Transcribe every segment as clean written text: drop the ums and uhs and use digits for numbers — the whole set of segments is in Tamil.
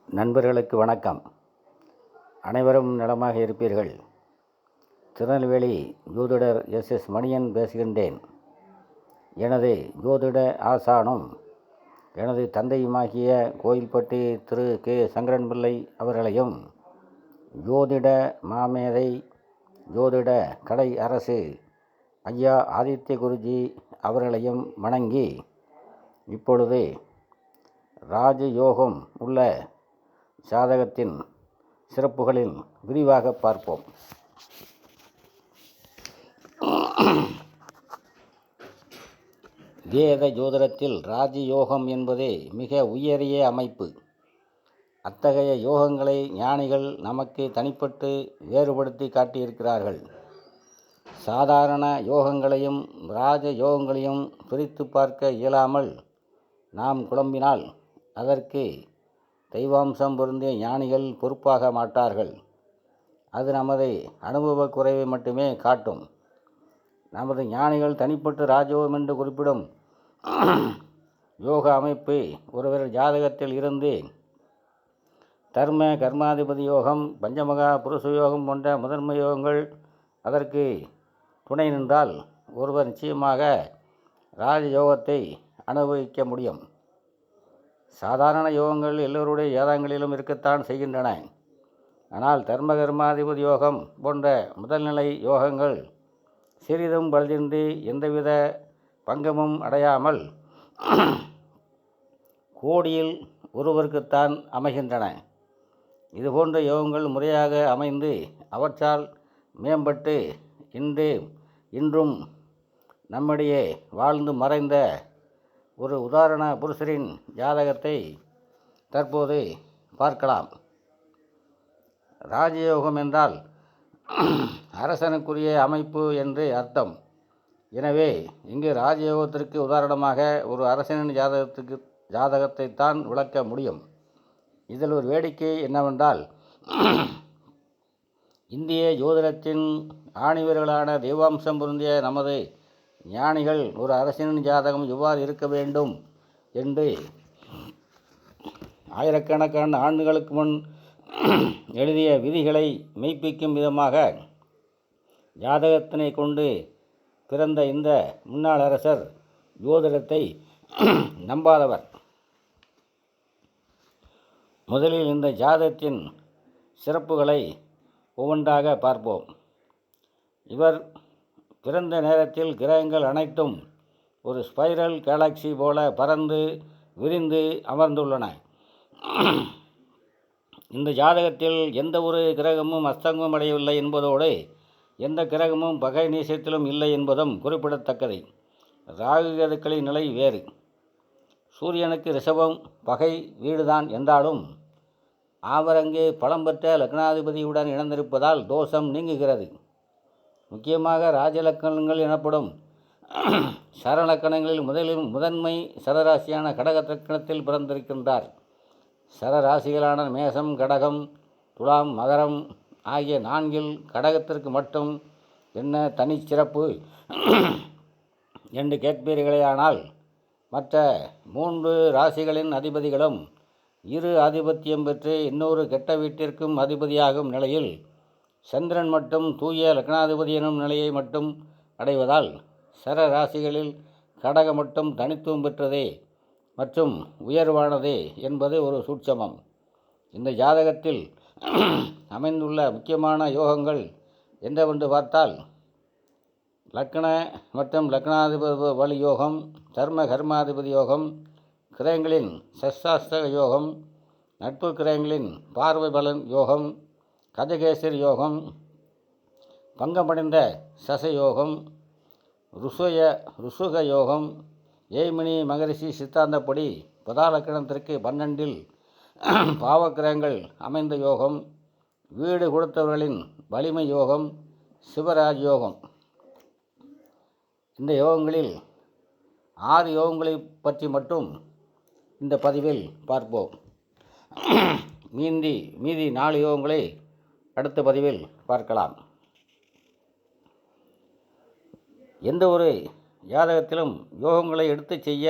நண்பர்களுக்கு வணக்கம். அனைவரும் நலமாக இருப்பீர்கள். திருநெல்வேலி ஜோதிடர் எஸ் மணியன் பேசுகின்றேன். எனது ஜோதிட ஆசானும் எனது தந்தையுமாகிய கோயில்பட்டி திரு கே சங்கரன்பிள்ளை அவர்களையும் ஜோதிட மாமேதை ஜோதிட கடை அரசு ஐயா ஆதித்ய குருஜி அவர்களையும் வணங்கி இப்பொழுது ராஜயோகம் உள்ள ஜாதகத்தின் சிறப்புகளில் விரிவாக பார்ப்போம். வேத ஜோதிடத்தில் ராஜயோகம் என்பது மிக உயரிய அமைப்பு. அத்தகைய யோகங்களை ஞானிகள் நமக்கு தனிப்பட்டு வேறுபடுத்தி காட்டியிருக்கிறார்கள். சாதாரண யோகங்களையும் ராஜ யோகங்களையும் பிரித்து பார்க்க இயலாமல் நாம் குழம்பினால் அதற்கு தெய்வாம்சம் பொருந்திய ஞானிகள் பொறுப்பாக மாட்டார்கள். அது நமது அனுபவ குறைவை மட்டுமே காட்டும். நமது ஞானிகள் தனிப்பட்ட ராஜயோகம் என்று குறிப்பிடும் யோக அமைப்பு ஒருவர் ஜாதகத்தில் இருந்து தர்ம கர்மாதிபதி யோகம், பஞ்சமகா புருஷ யோகம் போன்ற முதன்மை யோகங்கள் அதற்கு துணை நின்றால் ஒருவர் நிச்சயமாக ராஜயோகத்தை அனுபவிக்க முடியும். சாதாரண யோகங்கள் எல்லோருடைய ஜாதகங்களிலும் இருக்கத்தான் செய்கின்றன. ஆனால் தர்ம கர்மாதிபதி யோகம் போன்ற முதல்நிலை யோகங்கள் சிறிதும் பழுதின்றி எந்தவித பங்கமும் அடையாமல் கோடியில் ஒருவருக்குத்தான் அமைகின்றன. இதுபோன்ற யோகங்கள் முறையாக அமைந்து அவற்றால் மேம்பட்டு இன்றும் நம்மிடையே வாழ்ந்து மறைந்த ஒரு உதாரண புருஷரின் ஜாதகத்தை தற்போது பார்க்கலாம். ராஜயோகம் என்றால் அரசனுக்குரிய அமைப்பு என்று அர்த்தம். எனவே இங்கு ராஜயோகத்திற்கு உதாரணமாக ஒரு அரசனின் ஜாதகத்தைத்தான் விளக்க முடியும். இதில் ஒரு வேடிக்கை என்னவென்றால், இந்திய ஜோதிடத்தின் ஆணிவர்களான தெய்வாம்சம் பொருந்திய நமது ஞானிகள் ஒரு அரசனின் ஜாதகம் எவ்வாறு இருக்க வேண்டும் என்று ஆயிரக்கணக்கான ஆண்டுகளுக்கு முன் எழுதிய விதிகளை மெய்ப்பிக்கும் விதமாக ஜாதகத்தினை கொண்டு பிறந்த இந்த முன்னாள் அரசர் ஜோதிடத்தை நம்பாதவர். முதலில் இந்த ஜாதகத்தின் சிறப்புகளை ஒவ்வொன்றாக பார்ப்போம். இவர் பிறந்த நேரத்தில் கிரகங்கள் அனைத்தும் ஒரு ஸ்பைரல் கேலக்சி போல பறந்து விரிந்து அமர்ந்துள்ளன. இந்த ஜாதகத்தில் எந்த ஒரு கிரகமும் அஸ்தங்கம் அடையவில்லை என்பதோடு எந்த கிரகமும் பகை நீசத்திலும் இல்லை என்பதும் குறிப்பிடத்தக்கது. ராகு கேதுக்களின் நிலை வேறு. சூரியனுக்கு ரிஷபம் பகை வீடுதான் என்றாலும் அவர் அங்கே பலம்பெற்ற லக்னாதிபதியுடன் இணைந்திருப்பதால் தோஷம் நீங்குகிறது. முக்கியமாக ராஜலக்கணங்கள் எனப்படும் சரலக்கணங்களில் முதன்மை சரராசியான கடக லக்கணத்தில் பிறந்திருக்கின்றார். சரராசிகளான மேசம், கடகம், துலாம், மகரம் ஆகிய 4 கடகத்திற்கு மட்டும் என்ன தனிச்சிறப்பு என்று கேட்பீர்களேயானால், மற்ற 3 ராசிகளின் அதிபதிகளும் இரு ஆதிபத்தியம் பெற்று இன்னொரு கெட்ட வீட்டிற்கும் அதிபதியாகும் நிலையில் சந்திரன் மட்டும் தூய லக்னாதிபதி எனும் நிலையை மட்டும் அடைவதால் சர ராசிகளில் கடக மட்டும் தனித்துவம் பெற்றதே மற்றும் உயர்வானதே என்பது ஒரு சூட்சமம். இந்த ஜாதகத்தில் அமைந்துள்ள முக்கியமான யோகங்கள் என்னவென்று பார்த்தால், லக்ன மற்றும் லக்னாதிபதி வழி யோகம், தர்ம கர்மாதிபதி யோகம், கிரகங்களின் சஷ்டாஷ்டக யோகம், நட்பு கிரகங்களின் பார்வை பலன் யோகம், கஜகேசரி யோகம், பங்கமடைந்த சசயோகம், ருசுக யோகம், ஏய்மினி மகரிஷி சித்தாந்தப்படி பதாலக்கணத்திற்கு 12 பாவக்கிரகங்கள் அமைந்த யோகம், வீடு கொடுத்தவர்களின் வலிமை யோகம், சிவராஜ் யோகம். இந்த யோகங்களில் 6 யோகங்களை பற்றி மட்டும் இந்த பதிவில் பார்ப்போம். மீதி 4 யோகங்களை அடுத்த பதிவில் பார்க்கலாம். எந்த ஒரு ஜாதகத்திலும் யோகங்களை எடுத்து செய்ய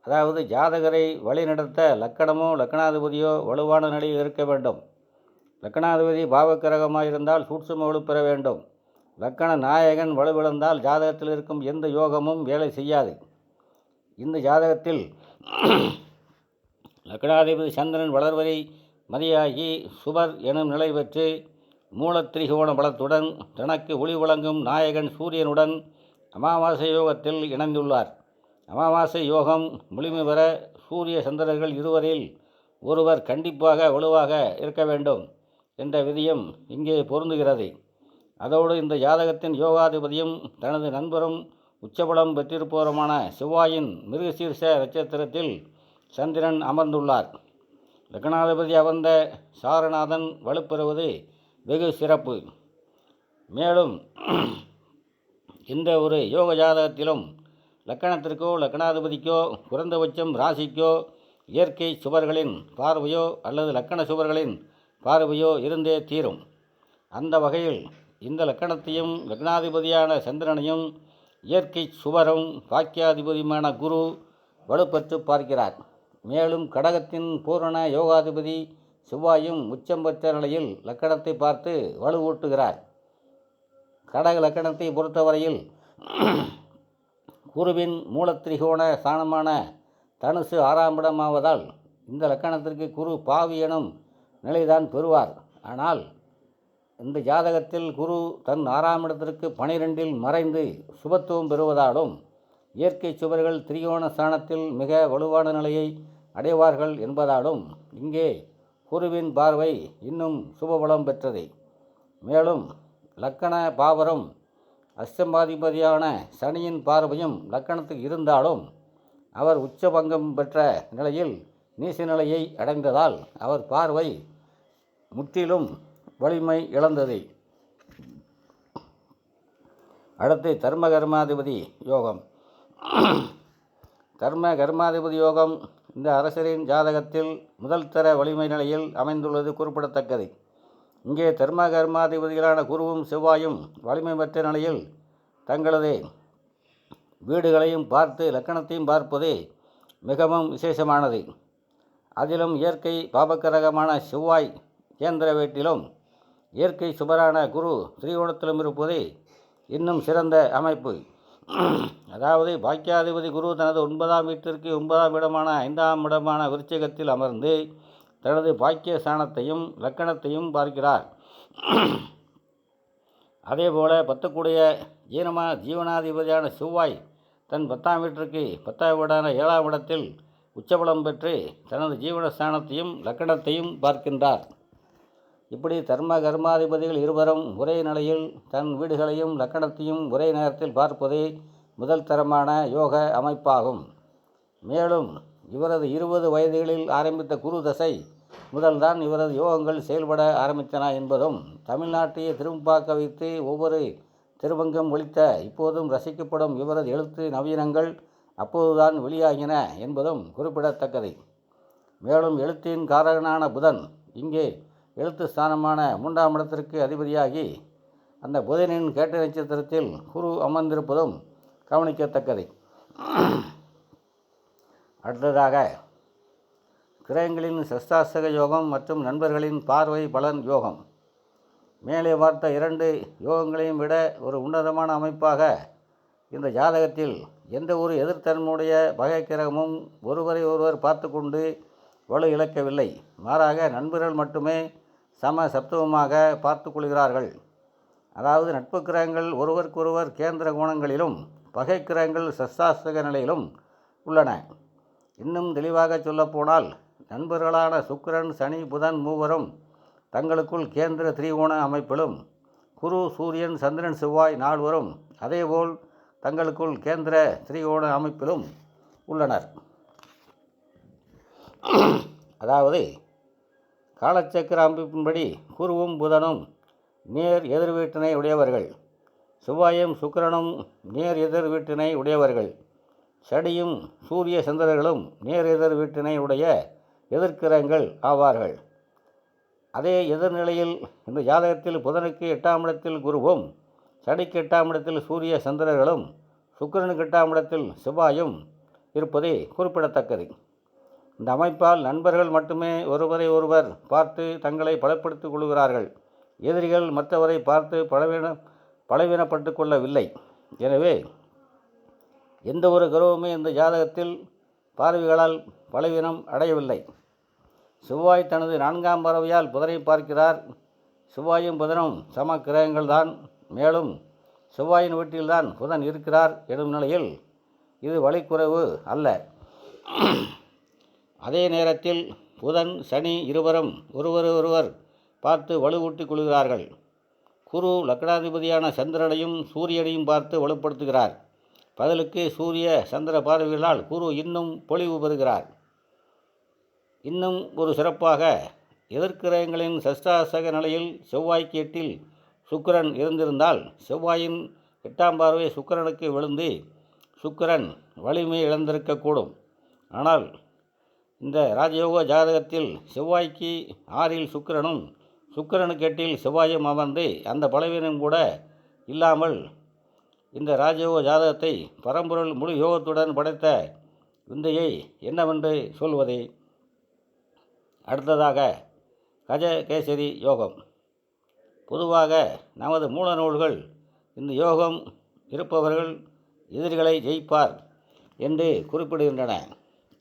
அதாவது ஜாதகரை வழிநடத்த லக்கணமோ லக்கணாதிபதியோ வலுவான நிலையில் இருக்க வேண்டும். லக்கணாதிபதி பாவக்கிரகமாக இருந்தால் சூட்சும வலு பெற வேண்டும். லக்கண நாயகன் வலுவிழந்தால் ஜாதகத்தில் இருக்கும் எந்த யோகமும் வேலை செய்யாது. இந்த ஜாதகத்தில் லக்கணாதிபதி சந்திரன் வளர்வரை மதியாகி சுபர் எனும் நிலை பெற்று மூலத்திரிகோண பலத்துடன் தனக்கு ஒளி வழங்கும் நாயகன் சூரியனுடன் அமாவாசை யோகத்தில் இணைந்துள்ளார். அமாவாசை யோகம் முழுமை பெற சூரிய சந்திரர்கள் இருவரில் ஒருவர் கண்டிப்பாக வலுவாக இருக்க வேண்டும் என்ற விதியும் இங்கே பொருந்துகிறது. அதோடு இந்த ஜாதகத்தின் யோகாதிபதியும் தனது நண்பரும் உச்சபலம் பெற்றிருப்பவருமான செவ்வாயின் மிருகசீர்ஷ நட்சத்திரத்தில் சந்திரன் அமர்ந்துள்ளார். லக்னாதிபதி அமர்ந்த சாரநாதன் வலுப்பெறுவது வெகு சிறப்பு. மேலும் இந்த ஒரு யோக ஜாதகத்திலும் லக்கணத்திற்கோ லக்கணாதிபதிக்கோ குறைந்தபட்சம் ராசிக்கோ இயற்கை சுவர்களின் பார்வையோ அல்லது லக்கண சுவர்களின் பார்வையோ இருந்தே தீரும். அந்த வகையில் இந்த லக்கணத்தையும் லக்னாதிபதியான சந்திரனையும் இயற்கை சுவரும் பாக்கியாதிபதியுமான குரு வலுப்பெற்று பார்க்கிறார். மேலும் கடகத்தின் பூரண யோகாதிபதி செவ்வாயும் உச்சம் பெற்ற நிலையில் லக்கணத்தை பார்த்து வலுவூட்டுகிறார். கடக லக்கணத்தை பொறுத்தவரையில் குருவின் மூலத்திரிகோண ஸ்தானமான தனுசு 6ஆம் இடமாவதால் இந்த லக்கணத்திற்கு குரு பாவி எனும் நிலைதான் பெறுவார். ஆனால் இந்த ஜாதகத்தில் குரு தன் 6ஆம் இடத்திற்கு 12இல் மறைந்து சுபத்துவம் பெறுவதாலும் இயற்கை சுவர்கள் திரிகோண ஸ்தானத்தில் மிக வலுவான நிலையை அடைவார்கள் என்பதாலும் இங்கே குருவின் பார்வை இன்னும் சுபபலம் பெற்றது. மேலும் லக்கண பாவரம் அஷ்டமாதிபதியான சனியின் பார்வையும் லக்கணத்துக்கு இருந்தாலும் அவர் உச்சபங்கம் பெற்ற நிலையில் நீச நிலையை அடைந்ததால் அவர் பார்வை முற்றிலும் வலிமை இழந்தது. அடுத்து தர்ம கர்மாதிபதி யோகம். தர்ம கர்மாதிபதி யோகம் இந்த அரசரின் ஜாதகத்தில் முதல் தர வலிமை நிலையில் அமைந்துள்ளது குறிப்பிடத்தக்கது. இங்கே தர்ம கர்மாதிபதிகளான குருவும் செவ்வாயும் வலிமை பெற்ற நிலையில் தங்களது வீடுகளையும் பார்த்து லக்கணத்தையும் பார்ப்பது மிகவும் விசேஷமானது. அதிலும் இயற்கை பாபக்கரகமான செவ்வாய் கேந்திர வீட்டிலும் இயற்கை சுபரான குரு திரிகோணத்திலும் இருப்பது இன்னும் சிறந்த அமைப்பு. அதாவது பாக்கியாதிபதி குரு தனது 9ஆம் வீட்டிற்கு 9ஆம் இடமான 5ஆம் இடமான விருச்சிகத்தில் அமர்ந்து தனது பாக்கிய ஸ்தானத்தையும் லக்கணத்தையும் பார்க்கிறார். அதேபோல 10க்குடைய ஜீவனாதிபதியான செவ்வாய் தன் 10ஆம் வீட்டிற்கு 10ஆம் வீடான 7ஆம் இடத்தில் உச்சபலம் பெற்று தனது ஜீவனஸ்தானத்தையும் லக்கணத்தையும் பார்க்கின்றார். இப்படி தர்ம கர்மாதிபதிகள் இருவரும் ஒரே நிலையில் தன் வீடுகளையும் லக்கணத்தையும் ஒரே நேரத்தில் பார்ப்பதே முதல் தரமான யோக அமைப்பாகும். மேலும் இவரது 20 வயதுகளில் ஆரம்பித்த குரு தசை முதல்தான் இவரது யோகங்கள் செயல்பட ஆரம்பித்தன என்பதும் தமிழ்நாட்டையே திரும்பாக்க வைத்து ஒவ்வொரு திருவங்கம் ஒழித்த இப்போதும் ரசிக்கப்படும் இவரது எழுத்து நவீனங்கள் அப்போதுதான் வெளியாகின என்பதும் குறிப்பிடத்தக்கது. மேலும் எழுத்தின் காரகனான புதன் இங்கே எழுத்து ஸ்தானமான 3ஆம் இடத்திற்கு அதிபதியாகி அந்த புதனின் கேட்ட நட்சத்திரத்தில் குரு அமர்ந்திருப்பதும் கவனிக்கத்தக்கது. அடுத்ததாக கிரகங்களின் சஷ்டாசக யோகம் மற்றும் நண்பர்களின் பார்வை பலன் யோகம். மேலே பார்த்த 2 யோகங்களையும் விட ஒரு உன்னதமான அமைப்பாக இந்த ஜாதகத்தில் எந்த ஒரு எதிர்த்தன்மையுடைய பகை கிரகமும் ஒருவரை ஒருவர் பார்த்து கொண்டு வலு இழக்கவில்லை. மாறாக நண்பர்கள் மட்டுமே சம சப்தவமாக பார்த்து கொள்கிறார்கள். அதாவது நட்பு கிரகங்கள் ஒருவருக்கொருவர் கேந்திர கோணங்களிலும் பகை கிரகங்கள் சஷ்டாசக நிலையிலும் உள்ளன. இன்னும் தெளிவாக சொல்லப்போனால் நண்பர்களான சுக்கிரன் சனி புதன் மூவரும் தங்களுக்குள் கேந்திர திரிகோண அமைப்பிலும் குரு சூரியன் சந்திரன் செவ்வாய் நால்வரும் அதேபோல் தங்களுக்குள் கேந்திர திரிகோண அமைப்பிலும் உள்ளனர். அதாவது காலச்சக்கர அமைப்பின்படி குருவும் புதனும் நேர் எதிர் வீட்டினை உடையவர்கள், செவ்வாயும் சுக்கிரனும் நேர் எதிர் வீட்டினை உடையவர்கள், சனியும் சூரிய சந்திரர்களும் நேர் எதிர் வீட்டினை உடைய எதிர்க்கிரகங்கள் ஆவார்கள். அதே எதிர்நிலையில் இந்த ஜாதகத்தில் புதனுக்கு 8ஆம் இடத்தில் குருவும், சனிக்கு 8ஆம் இடத்தில் சூரிய சந்திரர்களும், சுக்கிரனுக்கு 8ஆம் இடத்தில் செவ்வாயும், இருப்பது குறிப்பிடத்தக்கது. இந்த அமைப்பால் நண்பர்கள் மட்டுமே ஒருவரை ஒருவர் பார்த்து தங்களை பலப்படுத்திக் கொள்கிறார்கள். எதிரிகள் மற்றவரை பார்த்து பலவீனப்பட்டு கொள்ளவில்லை. எனவே எந்த ஒரு கிரகமுமே இந்த ஜாதகத்தில் பார்வைகளால் பலவீனம் அடையவில்லை. செவ்வாய் தனது 4ஆம் பார்வையால் புதனை பார்க்கிறார். செவ்வாயும் புதனும் சம கிரகங்கள்தான். மேலும் செவ்வாயின் வீட்டில்தான் புதன் இருக்கிறார் எனும் நிலையில் இது வலிக்குறைவு அல்ல. அதே நேரத்தில் புதன் சனி இருவரும் ஒருவர் பார்த்து வலுவூட்டிக் கொள்கிறார்கள். குரு லக்னாதிபதியான சந்திரனையும் சூரியனையும் பார்த்து வலுப்படுத்துகிறார். பதிலுக்கு சூரிய சந்திர பார்வைகளால் குரு இன்னும் பொலிவு பெறுகிறார். இன்னும் ஒரு சிறப்பாக எதிர்க்கிரகங்களின் சஷ்டாசக நிலையில் செவ்வாய்க்கு 8இல் சுக்கிரன் இருந்திருந்தால் செவ்வாயின் 8ஆம் பார்வை சுக்கிரனுக்கு விழுந்து சுக்கிரன் வலிமை இழந்திருக்கக்கூடும். ஆனால் இந்த ராஜயோக ஜாதகத்தில் செவ்வாய்க்கு 6இல் சுக்கிரனும் சுக்கிரனுக்கு 8இல் செவ்வாயும் அமர்ந்து அந்த பலவீனம் கூட இல்லாமல் இந்த ராஜயோக ஜாதகத்தை பரம்பொருள் முழு யோகத்துடன் படைத்த விந்தையை என்னவென்று சொல்வது? அடுத்ததாக கஜகேசரி யோகம். பொதுவாக நமது மூல நூல்கள் இந்த யோகம் இருப்பவர்கள் எதிரிகளை ஜெயிப்பார் என்று குறிப்பிடுகின்றன.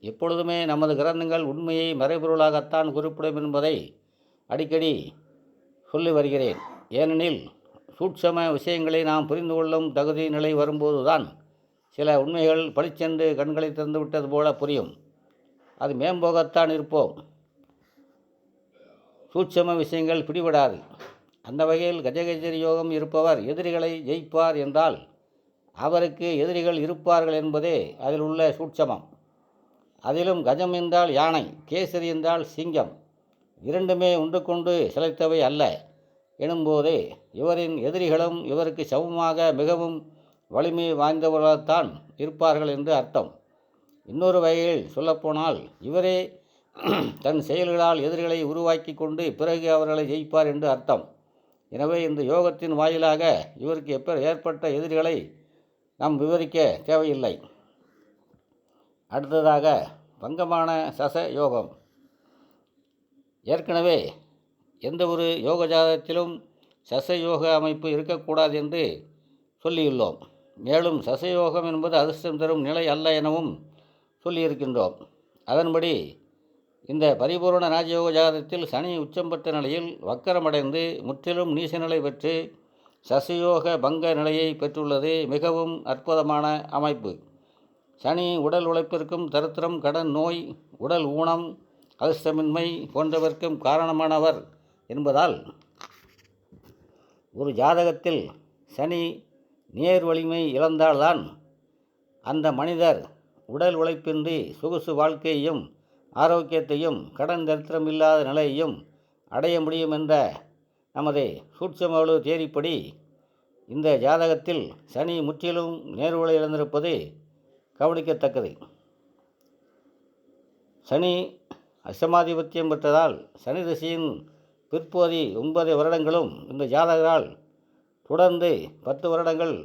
எப்பொழுதுமே நமது கிரந்தங்கள் உண்மையை மறைபொருளாகத்தான் குறிப்பிடும் என்பதை அடிக்கடி சொல்லி வருகிறேன். ஏனெனில் சூட்சம விஷயங்களை நாம் புரிந்து கொள்ளும் தகுதி நிலை வரும்போதுதான் சில உண்மைகள் பளிச்சென்று கண்களை திறந்து விட்டது போல புரியும். அது மேம்போகத்தான் இருப்போம். சூட்சம விஷயங்கள் பிடிபடாது. அந்த வகையில் கஜகேசரி யோகம் இருப்பவர் எதிரிகளை ஜெயிப்பார் என்றால் அவருக்கு எதிரிகள் இருப்பார்கள் என்பதே அதில் உள்ள சூட்சமம். அதிலும் கஜம் என்றால் யானை, கேசரி என்றால் சிங்கம். இரண்டுமே ஒன்றுக்கொண்டு சிலைத்தவை அல்ல எனும்போது இவரின் எதிரிகளும் இவருக்கு சமமாக மிகவும் வலிமை வாய்ந்தவர்களாகத்தான் இருப்பார்கள் என்று அர்த்தம். இன்னொரு வகையில் சொல்லப்போனால் இவரே தன் செயல்களால் எதிரிகளை உருவாக்கி கொண்டு பிறகு அவர்களை ஜெயிப்பார் என்று அர்த்தம். எனவே இந்த யோகத்தின் வாயிலாக இவருக்கு ஏற்பட்ட எதிரிகளை நாம் விவரிக்க தேவையில்லை. அடுத்ததாக பங்கமான சச யோகம். ஏற்கனவே எந்த ஒரு யோக ஜாதகத்திலும் சசயோக அமைப்பு இருக்கக்கூடாது என்று சொல்லியுள்ளோம். மேலும் சசயோகம் என்பது அதிர்ஷ்டம் தரும் நிலை அல்ல எனவும் சொல்லியிருக்கின்றோம். அதன்படி இந்த பரிபூரண ராஜயோக ஜாதகத்தில் சனி உச்சம் பெற்ற நிலையில் வக்கரமடைந்து முற்றிலும் நீச நிலை பெற்று சசயோக பங்க நிலையை பெற்றுள்ளது மிகவும் அற்புதமான அமைப்பு. சனி உடல் உழைப்பிற்கும் தரித்திரம், கடன், நோய், உடல் ஊனம், அதிர்ஷ்டமின்மை போன்றவர்க்கும் காரணமானவர் என்பதால் ஒரு ஜாதகத்தில் சனி நேர் வலிமை இழந்தால்தான் அந்த மனிதர் உடல் உழைப்பின்றி சொகுசு வாழ்க்கையையும் ஆரோக்கியத்தையும் கடன் தரித்திரம் இல்லாத நிலையையும் அடைய முடியும் என்ற நமது சூட்சமவலு தேதிப்படி இந்த ஜாதகத்தில் சனி முற்றிலும் நேர்வழி இழந்திருப்பது கவனிக்கத்தக்கது. சனி அஷ்டமாதிபத்தியம் பெற்றதால் சனி திசையின் பிற்போதி 9 வருடங்களும் இந்த ஜாதகரால் தொடர்ந்து 10 வருடங்கள்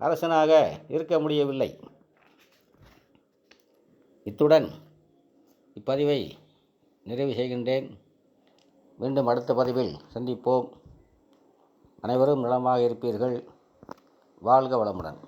அரசனாக இருக்க முடியவில்லை. இத்துடன் இப்பதிவை நிறைவு செய்கின்றேன். மீண்டும் அடுத்த பதிவில் சந்திப்போம். அனைவரும் நலமாக இருப்பீர்கள். வாழ்க வளமுடன்.